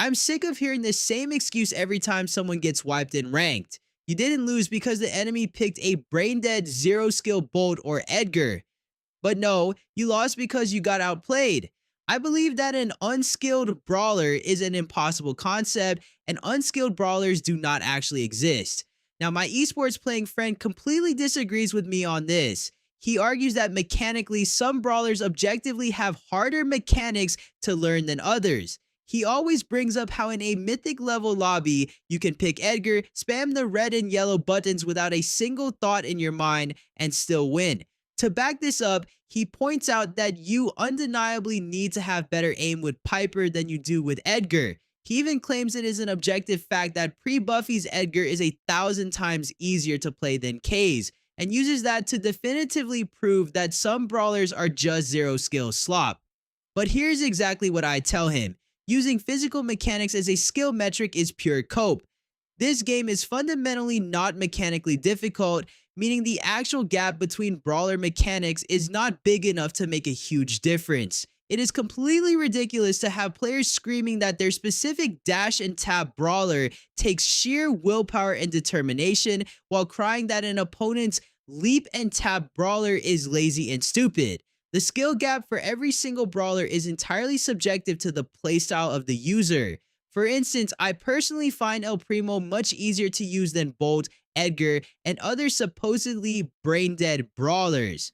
I'm sick of hearing the same excuse every time someone gets wiped in ranked. You didn't lose because the enemy picked a brain dead zero skill Bolt or Edgar. But no, you lost because you got outplayed. I believe that an unskilled brawler is an impossible concept, and unskilled brawlers do not actually exist. Now, my esports playing friend completely disagrees with me on this. He argues that mechanically, some brawlers objectively have harder mechanics to learn than others. He always brings up how in a mythic level lobby, you can pick Edgar, spam the red and yellow buttons without a single thought in your mind, and still win. To back this up, he points out that you undeniably need to have better aim with Piper than you do with Edgar. He even claims it is an objective fact that pre-Buffy's Edgar is 1,000 times easier to play than Kay's, and uses that to definitively prove that some brawlers are just zero skill slop. But here's exactly what I tell him. Using physical mechanics as a skill metric is pure cope. This game is fundamentally not mechanically difficult, meaning the actual gap between brawler mechanics is not big enough to make a huge difference. It is completely ridiculous to have players screaming that their specific dash and tap brawler takes sheer willpower and determination, while crying that an opponent's leap and tap brawler is lazy and stupid. The skill gap for every single brawler is entirely subjective to the playstyle of the user. For instance, I personally find El Primo much easier to use than Bolt, Edgar, and other supposedly brain-dead brawlers.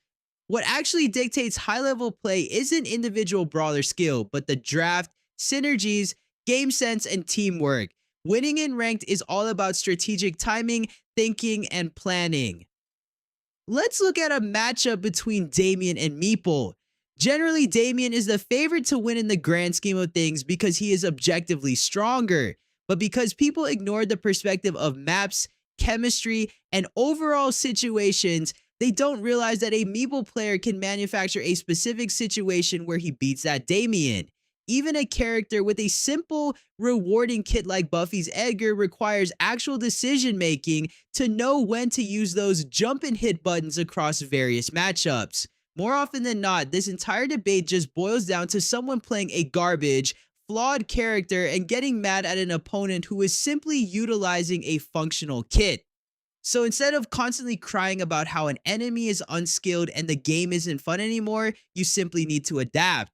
What actually dictates high-level play isn't individual brawler skill, but the draft, synergies, game sense, and teamwork. Winning in ranked is all about strategic timing, thinking, and planning. Let's look at a matchup between Damien and Meeple. Generally, Damien is the favorite to win in the grand scheme of things because he is objectively stronger, but because people ignore the perspective of maps, chemistry, and overall situations, they don't realize that a Meeple player can manufacture a specific situation where he beats that Damien. Even a character with a simple, rewarding kit like Buffy's Edgar requires actual decision making to know when to use those jump and hit buttons across various matchups. More often than not, this entire debate just boils down to someone playing a garbage, flawed character and getting mad at an opponent who is simply utilizing a functional kit. So instead of constantly crying about how an enemy is unskilled and the game isn't fun anymore, you simply need to adapt.